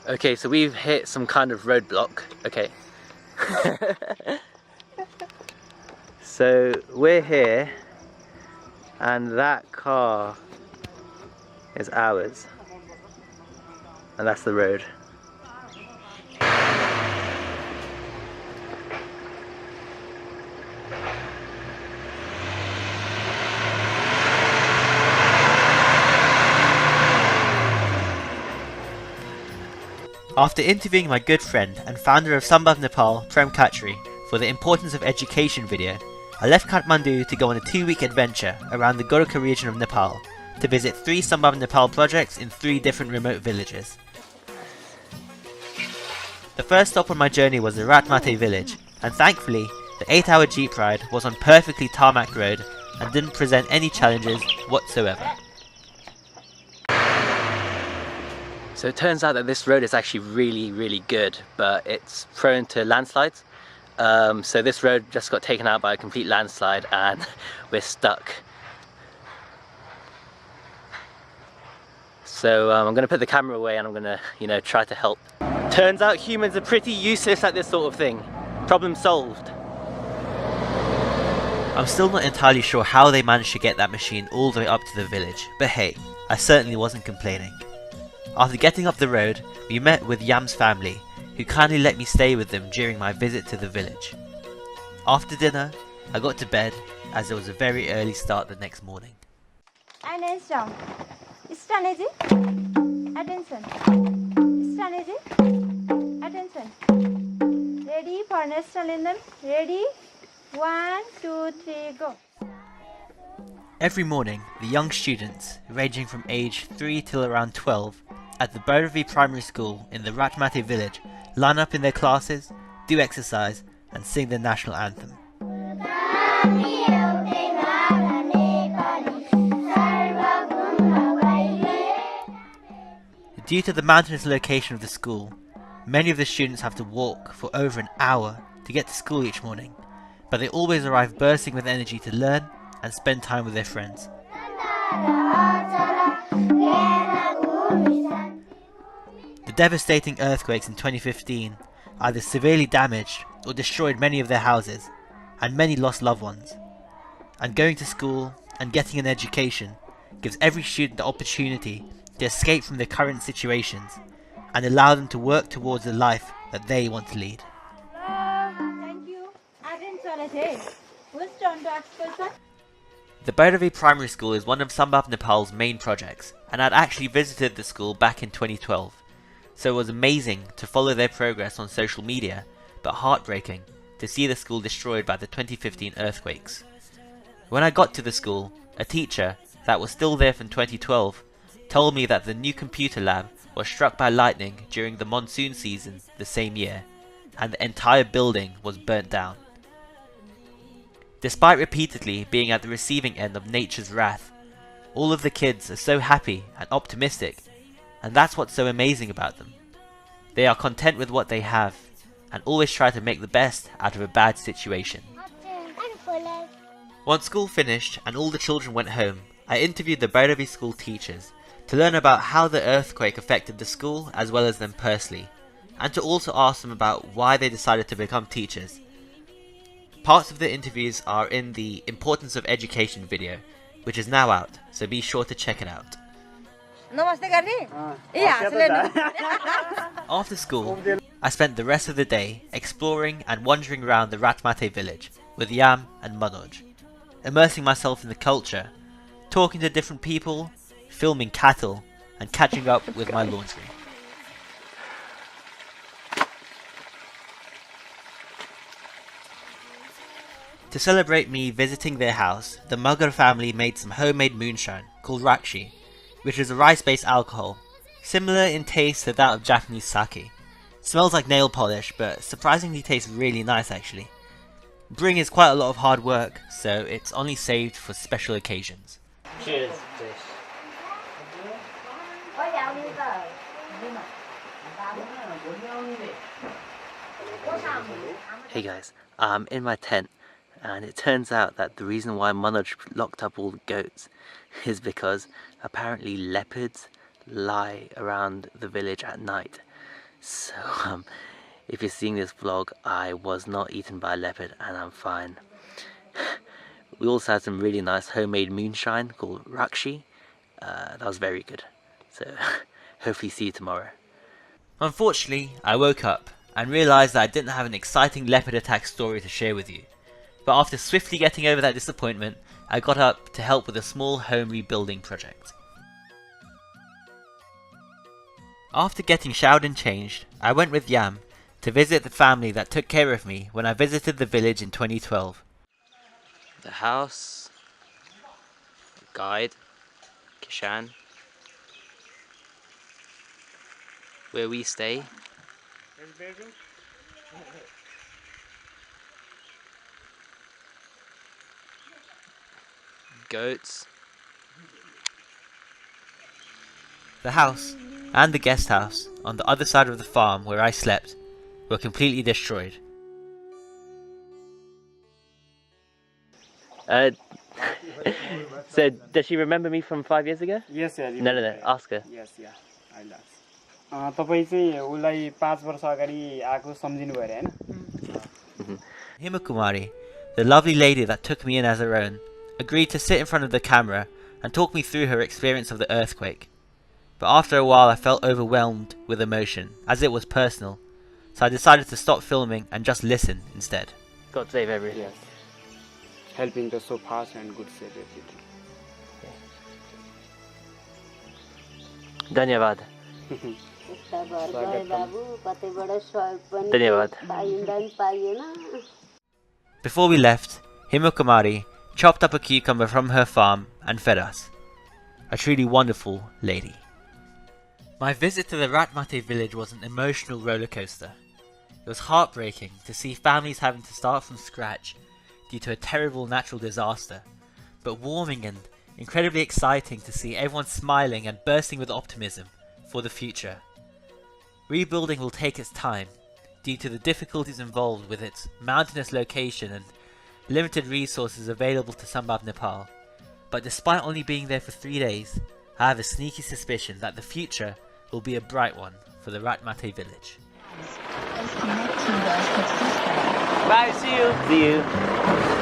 Okay, so we've hit some kind of roadblock. Okay. So we're here and that car is ours. And that's the road. After interviewing my good friend and founder of Sambhav Nepal, Prem Khatri, for the importance of education video, I left Kathmandu to go on a 2-week adventure around the Gorkha region of Nepal to visit 3 Sambhav Nepal projects in 3 different remote villages. The first stop on my journey was the Ratmate village, and thankfully the 8-hour jeep ride was on perfectly tarmac road and didn't present any challenges whatsoever. So it turns out that this road is actually really good, but it's prone to landslides. So this road just got taken out by a complete landslide and we're stuck. So I'm going to put the camera away and I'm going to, try to help. Turns out humans are pretty useless at this sort of thing. Problem solved. I'm still not entirely sure how they managed to get that machine all the way up to the village, but hey, I certainly wasn't complaining. After getting up the road, we met with Yam's family, who kindly let me stay with them during my visit to the village. After dinner, I got to bed as it was a very early start the next morning. Attention. Attention. Ready for next Linden? Ready? 1, 2, 3, go. Every morning, the young students, ranging from age 3 till around 12, at the Bhairavi Primary School in the Ratmate village, line up in their classes, do exercise, and sing the national anthem. Due to the mountainous location of the school, many of the students have to walk for over an hour to get to school each morning, but they always arrive bursting with energy to learn and spend time with their friends. The devastating earthquakes in 2015 either severely damaged or destroyed many of their houses, and many lost loved ones. And going to school and getting an education gives every student the opportunity to escape from their current situations and allow them to work towards the life that they want to lead. Thank you. Who's turn to ask question? The Bhairavi Primary School is one of Sambhav Nepal's main projects, and I'd actually visited the school back in 2012, so it was amazing to follow their progress on social media, but heartbreaking to see the school destroyed by the 2015 earthquakes. When I got to the school, a teacher that was still there from 2012 told me that the new computer lab was struck by lightning during the monsoon season the same year, and the entire building was burnt down. Despite repeatedly being at the receiving end of nature's wrath, all of the kids are so happy and optimistic, and that's what's so amazing about them. They are content with what they have, and always try to make the best out of a bad situation. Once school finished and all the children went home, I interviewed the Bhairavi school teachers to learn about how the earthquake affected the school as well as them personally, and to also ask them about why they decided to become teachers. Parts of the interviews are in the Importance of Education video, which is now out, so be sure to check it out. After school, I spent the rest of the day exploring and wandering around the Ratmate village with Yam and Manoj, immersing myself in the culture, talking to different people, filming cattle, and catching up with my laundry. To celebrate me visiting their house, the Mugger family made some homemade moonshine called Rakshi, which is a rice-based alcohol, similar in taste to that of Japanese sake. Smells like nail polish, but surprisingly tastes really nice actually. Brewing is quite a lot of hard work, so it's only saved for special occasions. Cheers. Hey guys, I'm in my tent, and it turns out that the reason why Manoj locked up all the goats is because apparently leopards lie around the village at night, So if you're seeing this vlog, I was not eaten by a leopard and I'm fine. We also had some really nice homemade moonshine called Rakshi. That was very good. So hopefully see you tomorrow. Unfortunately, I woke up and realised that I didn't have an exciting leopard attack story to share with you. But after swiftly getting over that disappointment, I got up to help with a small home rebuilding project. After getting showered and changed, I went with Yam to visit the family that took care of me when I visited the village in 2012. The house, guide, Kishan, where we stay. Goats. The house and the guest house on the other side of the farm where I slept were completely destroyed. So does she remember me from 5 years ago? Yes, yeah. No, ask her. Yes, yeah. I love. तपाईं चाहिँ उलाई 5 वर्ष अगाडि आको सम्झिनु भयो हैन? Himakumari, the lovely lady that took me in as her own, agreed to sit in front of the camera and talk me through her experience of the earthquake. But after a while I felt overwhelmed with emotion, as it was personal, so I decided to stop filming and just listen instead. God save everything. Yes. Helping the so fast and good save everything. Dhanyavad. Dhanyavad. Before we left, Himakumari chopped up a cucumber from her farm and fed us. A truly wonderful lady. My visit to the Ratmate village was an emotional roller coaster. It was heartbreaking to see families having to start from scratch due to a terrible natural disaster, but warming and incredibly exciting to see everyone smiling and bursting with optimism for the future. Rebuilding will take its time due to the difficulties involved with its mountainous location and limited resources available to Sambhav Nepal, but despite only being there for 3 days, I have a sneaky suspicion that the future will be a bright one for the Ratmate village. Bye, see you! See you!